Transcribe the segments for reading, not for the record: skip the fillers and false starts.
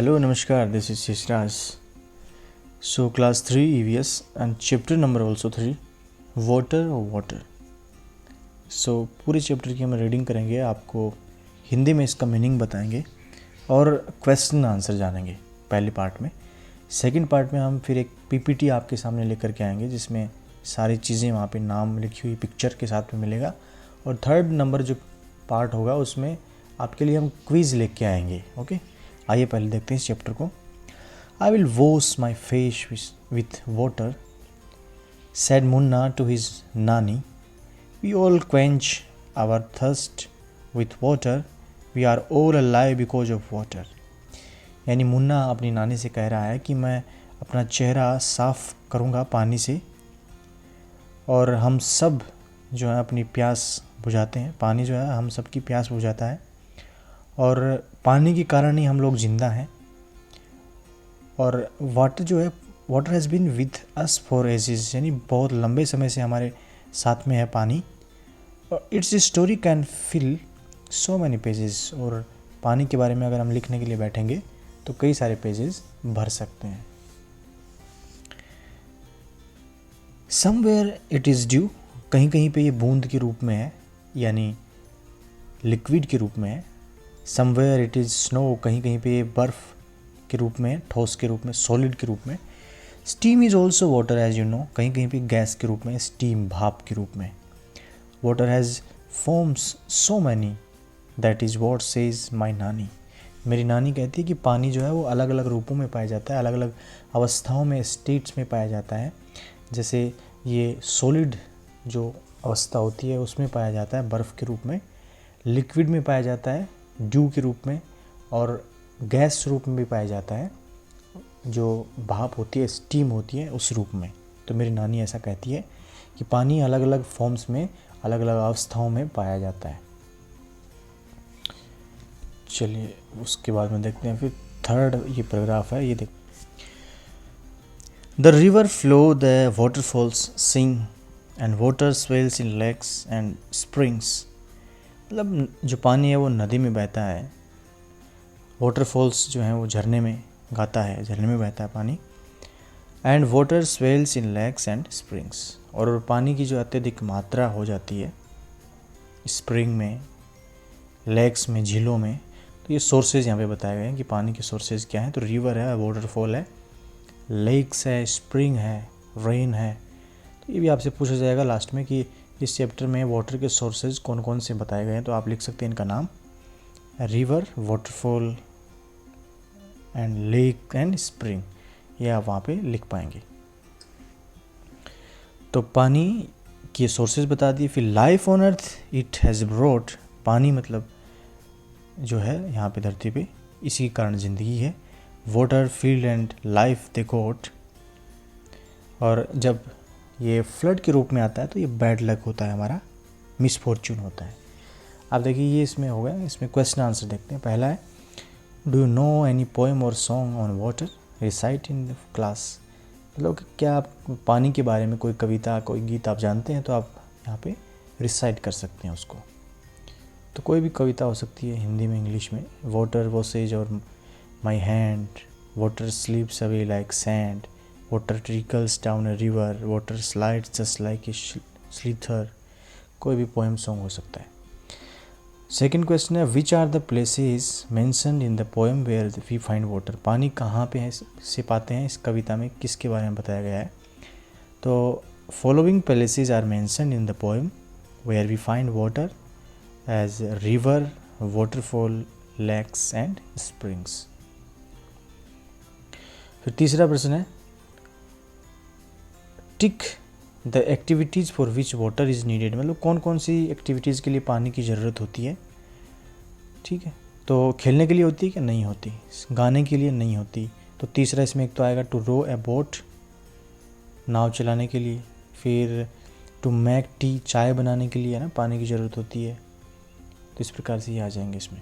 Hello, Namaskar. This is Yashraj. So, class 3 EVS and chapter number also 3 water or water. So, पूरे chapter की हम reading करेंगे, आपको हिंदी में इसका मीनिंग बताएंगे और क्वेश्चन आंसर जानेंगे पहले पार्ट में। सेकंड पार्ट में हम फिर एक पीपीटी आपके सामने लेकर के आएंगे जिसमें सारी चीज़ें वहाँ पे नाम लिखी हुई पिक्चर के साथ में मिलेगा। और थर्ड नंबर जो पार्ट होगा उसमें आपके लिए हम क्विज़ लेके आएंगे। ओके, आइए पहले देखते हैं इस चैप्टर को। I will wash my face with water said Munna to his Nani. We all quench our thirst with water. We are all alive because of water. यानी मुन्ना अपनी नानी से कह रहा है कि मैं अपना चेहरा साफ़ करूँगा पानी से, और हम सब जो है अपनी प्यास बुझाते हैं। पानी जो है हम सब की प्यास बुझाता है और पानी के कारण ही हम लोग ज़िंदा हैं। और वाटर जो है, water has been with us for ages, यानी बहुत लंबे समय से हमारे साथ में है पानी। और it's story can feel so many pages, और पानी के बारे में अगर हम लिखने के लिए बैठेंगे तो कई सारे पेजेस भर सकते हैं। समवेयर इट इज़ ड्यू, कहीं कहीं पे ये बूंद के रूप में है, यानी लिक्विड के रूप में है। समवेयर इट इज़ स्नो, कहीं कहीं पे ये बर्फ़ के रूप में, ठोस के रूप में, सॉलिड के रूप में। Steam is also water as you know, कहीं कहीं पे गैस के रूप में, स्टीम भाप के रूप में। Water has forms so many, that is what says माई नानी। मेरी नानी कहती है कि पानी जो है वो अलग अलग रूपों में पाया जाता है, अलग अलग अवस्थाओं में, स्टेट्स में पाया जाता है। जैसे ये सॉलिड जो अवस्था होती है उसमें पाया जाता है बर्फ़ के रूप में, लिक्विड में पाया जाता है ड्यू के रूप में, और गैस रूप में भी पाया जाता है, जो भाप होती है, स्टीम होती है, उस रूप में। तो मेरी नानी ऐसा कहती है कि पानी अलग अलग फॉर्म्स में, अलग अलग अवस्थाओं में पाया जाता है। चलिए उसके बाद में देखते हैं फिर थर्ड ये पैराग्राफ है, ये देख। The river flow, the waterfalls sing and water swells in lakes and springs. मतलब जो पानी है वो नदी में बहता है, वाटरफॉल्स जो हैं वो झरने में गाता है, झरने में बहता है पानी। And water swells in lakes and springs, और पानी की जो अत्यधिक मात्रा हो जाती है स्प्रिंग में, लेक्स में, झीलों में। तो ये सोर्सेज यहाँ पे बताए गए हैं कि पानी के सोर्सेज क्या हैं। तो रिवर है, वाटरफॉल है, लेक्स है, स्प्रिंग है, रेन है। तो ये भी आपसे पूछा जाएगा लास्ट में कि इस चैप्टर में वाटर के सोर्सेज कौन कौन से बताए गए हैं। तो आप लिख सकते हैं इनका नाम, river, waterfall and lake and spring, ये आप वहाँ पे लिख पाएंगे। तो पानी के सोर्सेज बता दिए। फिर life on earth it has brought, पानी मतलब जो है यहाँ पे धरती पे, इसी के कारण ज़िंदगी है। Water, field and life they got, और जब ये फ्लड के रूप में आता है तो ये बैड लक होता है, हमारा मिसफॉर्चून होता है। आप देखिए ये इसमें हो गया। इसमें क्वेश्चन आंसर देखते हैं। पहला है, do you know any poem और song on water, recite in the class. मतलब क्या आप पानी के बारे में कोई कविता, कोई गीत आप जानते हैं तो आप यहाँ पे रिसाइट कर सकते हैं उसको। तो कोई भी कविता हो सकती है, हिंदी में, इंग्लिश में। वाटर वॉसेज और my hand, water स्लीप्स away like sand, water trickles down a river, water slides just like a slither. कोई भी पोएम सॉन्ग हो सकता है। सेकेंड क्वेश्चन है, which are the places mentioned in the poem where we find water. पानी कहाँ पे है से पाते हैं इस कविता में, किसके बारे में बताया गया है। तो following places are mentioned in the poem where we find water as river, waterfall, lakes and springs. फिर तीसरा प्रश्न है, tick the activities for which water is needed. मतलब कौन कौन सी एक्टिविटीज़ के लिए पानी की ज़रूरत होती है। ठीक है, तो खेलने के लिए होती है कि नहीं होती, गाने के लिए नहीं होती। तो तीसरा इसमें एक तो आएगा, टू रो ए बोट, नाव चलाने के लिए। फिर टू मेक टी, चाय बनाने के लिए है ना, पानी की ज़रूरत होती है। तो इस प्रकार से ये आ जाएंगे इसमें।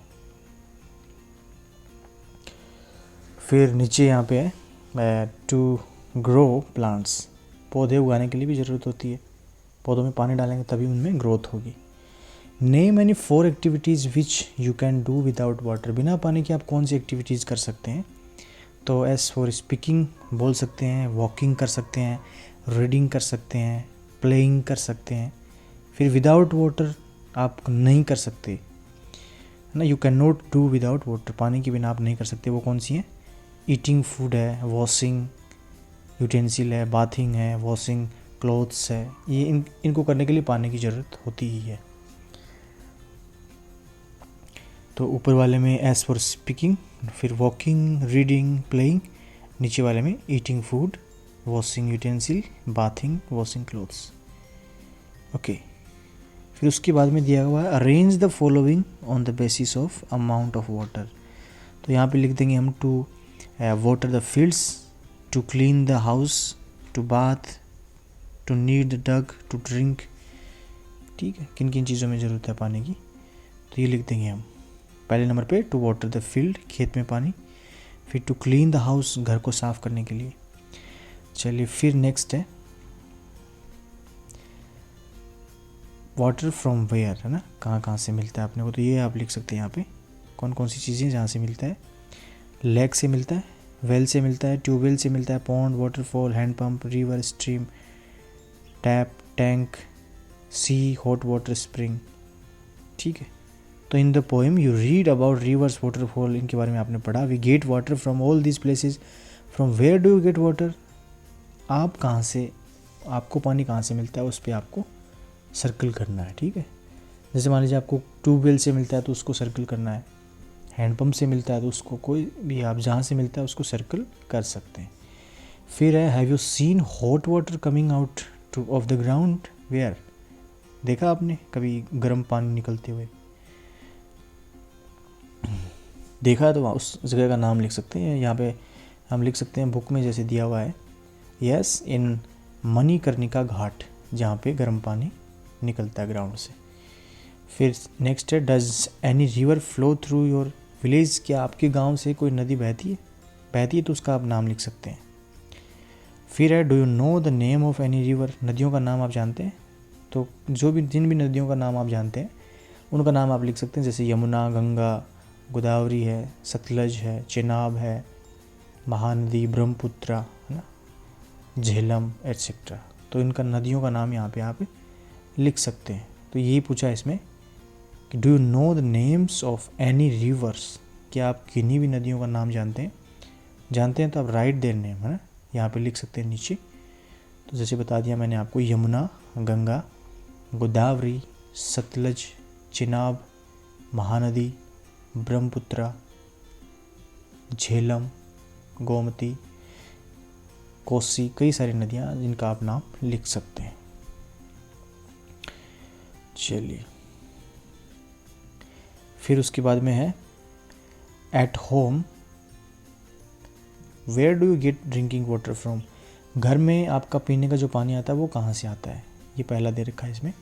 फिर नीचे यहाँ पे है, टू ग्रो प्लांट्स, पौधे उगाने के लिए भी ज़रूरत होती है। पौधों में पानी डालेंगे तभी उनमें ग्रोथ होगी। Name any 4 activities which you can do without water, बिना पानी के आप कौन सी एक्टिविटीज़ कर सकते हैं। तो एस फॉर स्पीकिंग बोल सकते हैं, वॉकिंग कर सकते हैं, रीडिंग कर सकते हैं, प्लेइंग कर सकते हैं। फिर विदाउट वाटर आप नहीं कर सकते ना, you can not do without water, पानी के बिना आप नहीं कर सकते। वो कौन सी हैं? ईटिंग फूड है, वॉशिंग यूटेंसिल है, बाथिंग है, वॉशिंग क्लोथ्स है, ये इनको करने के लिए पानी की ज़रूरत होती ही है। तो ऊपर वाले में एज फॉर स्पीकिंग, फिर वॉकिंग, रीडिंग, प्लेइंग, नीचे वाले में eating food, washing utensil, bathing, washing clothes. Okay, फिर उसके बाद में दिया हुआ है arrange the following on the basis of amount of water. तो यहाँ पे लिख देंगे हम to water the fields, to clean the house, to bath, to knead the dough, to drink. ठीक है, किन किन चीज़ों में ज़रूरत है पानी की, तो ये लिख देंगे हम। पहले नंबर पे टू वाटर द फील्ड, खेत में पानी। फिर टू क्लीन द हाउस, घर को साफ़ करने के लिए। चलिए फिर नेक्स्ट है वाटर फ्रॉम वेयर, है ना, कहाँ कहाँ से मिलता है अपने को, तो ये आप लिख सकते हैं यहाँ पे कौन कौन सी चीज़ें जहाँ से मिलता है। लेक से मिलता है, वेल से मिलता है, ट्यूबवेल से मिलता है, pond, waterfall, hand pump, river, stream, tap, tank, sea, hot water spring. ठीक है, तो in the poem you read about rivers, waterfall, इनके बारे में आपने पढ़ा। We get water from all this places, from where do you get water, आप कहाँ से, आपको पानी कहाँ से मिलता है, उस पर आपको सर्कल करना है। ठीक है, जैसे मान लीजिए आपको ट्यूबवेल से मिलता है तो उसको सर्कल करना है, हैंडपम्प से मिलता है तो उसको, कोई भी आप जहाँ से मिलता है उसको सर्कल कर सकते हैं। फिर है have you seen hot water coming out to of the ground, where, देखा आपने कभी गर्म पानी निकलते हुए, देखा तो उस जगह का नाम लिख सकते हैं। यहाँ पे हम लिख सकते हैं बुक में जैसे दिया हुआ है, यस इन मणिकर्णिका घाट, जहाँ पे गर्म पानी निकलता है ग्राउंड से। फिर नेक्स्ट है does any river flow through your village, क्या आपके गांव से कोई नदी बहती है तो उसका आप नाम लिख सकते हैं। फिर है do you know the name of any river, नदियों का नाम आप जानते हैं, तो जिन भी नदियों का नाम आप जानते हैं उनका नाम आप लिख सकते हैं, जैसे यमुना, गंगा, गोदावरी है, सतलज है, चेनाब है, महानदी, ब्रह्मपुत्रा, है ना, झेलम एट्सेट्रा। तो इनका नदियों का नाम यहाँ पे आप लिख सकते हैं। तो यही पूछा इसमें कि do you know the names of any reverse, क्या आप किन्हीं भी नदियों का नाम जानते हैं तो आप राइट देयर नेम, है ना, यहाँ पे लिख सकते हैं नीचे। तो जैसे बता दिया मैंने आपको, यमुना, गंगा, गोदावरी, सतलज, चिनाब, महानदी, ब्रह्मपुत्रा, झेलम, गोमती, कोसी, कई सारी नदियाँ जिनका आप नाम लिख सकते हैं। चलिए फिर उसके बाद में है at home where do you get drinking water from, घर में आपका पीने का जो पानी आता है वो कहाँ से आता है, ये पहला दे रखा है इसमें।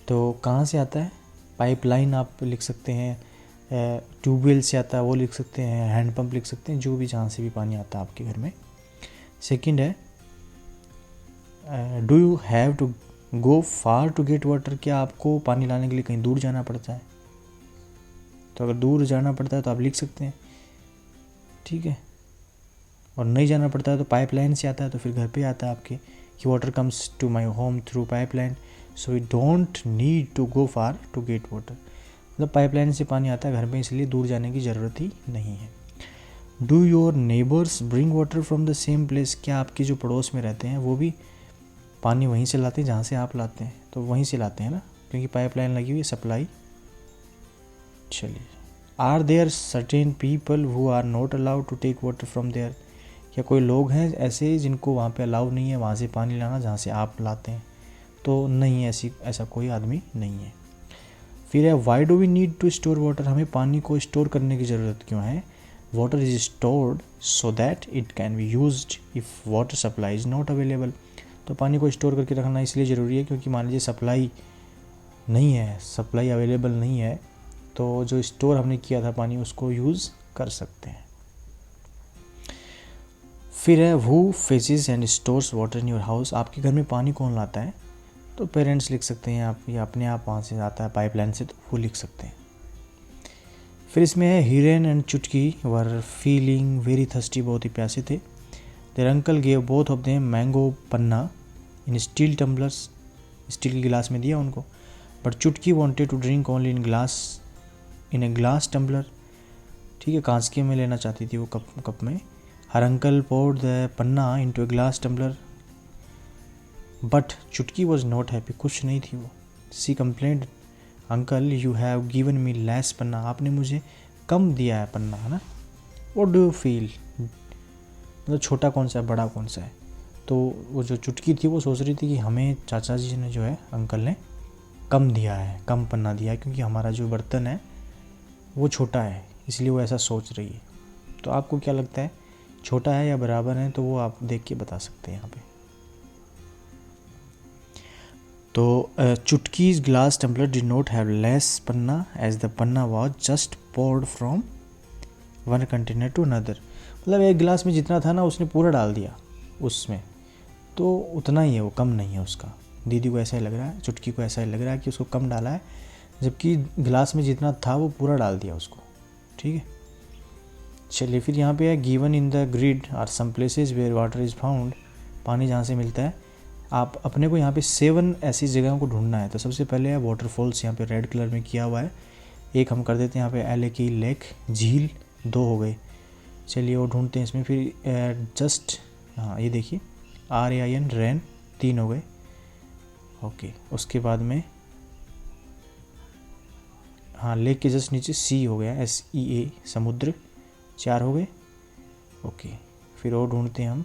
तो कहाँ से आता है, पाइपलाइन आप लिख सकते हैं, ट्यूबवेल से आता है वो लिख सकते हैं, हैंडपम्प लिख सकते हैं, जो भी जहाँ से भी पानी आता है आपके घर में। सेकंड है do you have to go far to get water, क्या आपको पानी लाने के लिए कहीं दूर जाना पड़ता है, तो अगर दूर जाना पड़ता है तो आप लिख सकते हैं। ठीक है, और नहीं जाना पड़ता है तो पाइपलाइन से आता है तो फिर घर पे आता है आपके कि water comes to my home through pipeline, so we don't need to go far to get water, मतलब पाइपलाइन से पानी आता है घर में, इसलिए दूर जाने की ज़रूरत ही नहीं है। Do your neighbours bring water from the same place, क्या आपके जो पड़ोस में रहते हैं वो भी पानी वहीं से लाते हैं जहाँ से आप लाते हैं, तो वहीं से लाते हैं ना, क्योंकि पाइपलाइन लगी हुई है, सप्लाई। चलिए are there certain people who are not allowed to take water from there, क्या कोई लोग हैं ऐसे जिनको वहाँ पे अलाउ नहीं है वहाँ से पानी लाना जहाँ से आप लाते हैं, तो नहीं, ऐसा कोई आदमी नहीं है। फिर है why do we need to store water, हमें पानी को स्टोर करने की ज़रूरत क्यों है। Water is stored so that it can be used if water supply is not available, तो पानी को स्टोर करके रखना इसलिए ज़रूरी है क्योंकि मान लीजिए सप्लाई नहीं है, सप्लाई अवेलेबल नहीं है, तो जो स्टोर हमने किया था पानी उसको यूज़ कर सकते हैं। फिर है who फेचेस and stores water in your house, आपके घर में पानी कौन लाता है, तो पेरेंट्स लिख सकते हैं आप, या अपने आप वहाँ से आता है पाइपलाइन से, तो वो लिख सकते हैं। फिर इसमें है हिरेन एंड चुटकी वर फीलिंग वेरी थर्स्टी, बहुत ही प्यासे थे। There uncle gave both of them mango panna in steel tumblers, steel के गिलास में दिया उनको। But Chutki wanted to drink only in a glass tumbler, ठीक है, कांच के में लेना चाहती थी वो कप में। Her uncle poured the panna into a glass tumbler but Chutki was not happy, खुश नहीं थी वो। See complained uncle you have given me less panna, आपने मुझे कम दिया है पन्ना, है ना। व्हाट डू यू फील, मतलब छोटा कौन सा है बड़ा कौन सा है। तो वो जो चुटकी थी वो सोच रही थी कि हमें चाचा जी ने जो है अंकल ने कम दिया है, कम पन्ना दिया है, क्योंकि हमारा जो बर्तन है वो छोटा है, इसलिए वो ऐसा सोच रही है। तो आपको क्या लगता है, छोटा है या बराबर है, तो वो आप देख के बता सकते हैं यहाँ पे। तो Chutki's glass tumbler did not have less panna as the panna was just poured from one container to another, मतलब एक गिलास में जितना था ना उसने पूरा डाल दिया उसमें, तो उतना ही है वो, कम नहीं है उसका। दीदी को ऐसा ही लग रहा है, चुटकी को ऐसा ही लग रहा है कि उसको कम डाला है, जबकि गिलास में जितना था वो पूरा डाल दिया उसको, ठीक है। चलिए फिर यहाँ पे है given in the grid are some places where water is found, पानी जहाँ से मिलता है। आप अपने को यहाँ पे 7 ऐसी जगहों को ढूंढना है। तो सबसे पहले है वाटरफॉल्स, यहाँ पे रेड कलर में किया हुआ है, एक हम कर देते हैं यहाँ पे एल की लेक, झील 2 हो गए। चलिए वो ढूंढते हैं इसमें। फिर जस्ट, हाँ ये देखिए RAIN रैन 3 हो गए, ओके। उसके बाद में हाँ लेक के जस्ट नीचे सी हो गया, SEA समुद्र 4 हो गए, ओके। फिर और ढूंढते हैं हम,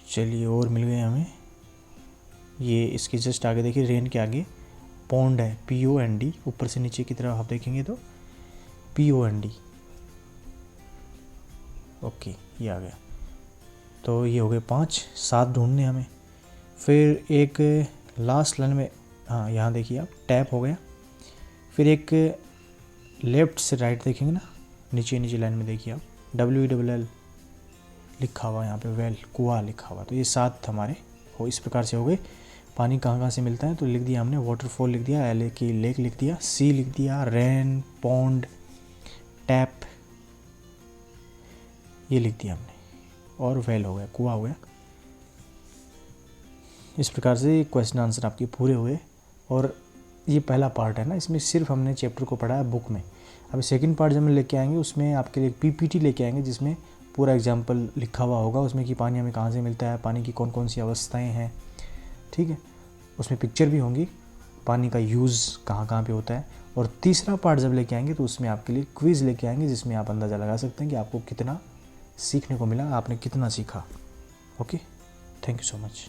चलिए और मिल गए हमें। ये इसके जस्ट आगे देखिए, रेन के आगे पॉन्ड है, POND, ऊपर से नीचे की तरफ आप देखेंगे तो POND, ओके ये आ गया। तो ये हो गए 5, 7 ढूंढने हमें। फिर एक लास्ट लाइन में, हाँ यहाँ देखिए आप टैप हो गया। फिर एक लेफ़्ट से राइट देखेंगे ना, नीचे लाइन में देखिए आप WELL लिखा हुआ यहाँ पे, वेल कुआं लिखा हुआ। तो ये 7 हमारे हो इस प्रकार से हो गए। पानी कहाँ से मिलता है तो लिख दिया हमने, वाटरफॉल लिख दिया, LA की लेक लिख दिया, सी लिख दिया, रेन, पॉन्ड, टैप ये लिख दिया हमने, और वेल हो गया, कुआं हो गया। इस प्रकार से क्वेश्चन आंसर आपके पूरे हुए। और ये पहला पार्ट है ना, इसमें सिर्फ हमने चैप्टर को पढ़ा है बुक में। अभी सेकंड पार्ट जब हम लेके आएंगे उसमें आपके लिए PPT लेके आएंगे, जिसमें पूरा एग्जाम्पल लिखा हुआ होगा उसमें कि पानी हमें कहाँ से मिलता है, पानी की कौन कौन सी अवस्थाएं हैं, ठीक है। उसमें पिक्चर भी होंगी, पानी का यूज़ कहाँ कहाँ पे होता है। और तीसरा पार्ट जब लेके आएंगे तो उसमें आपके लिए क्विज़ लेके आएंगे, जिसमें आप अंदाज़ा लगा सकते हैं कि आपको कितना सीखने को मिला, आपने कितना सीखा। Okay, thank you so much.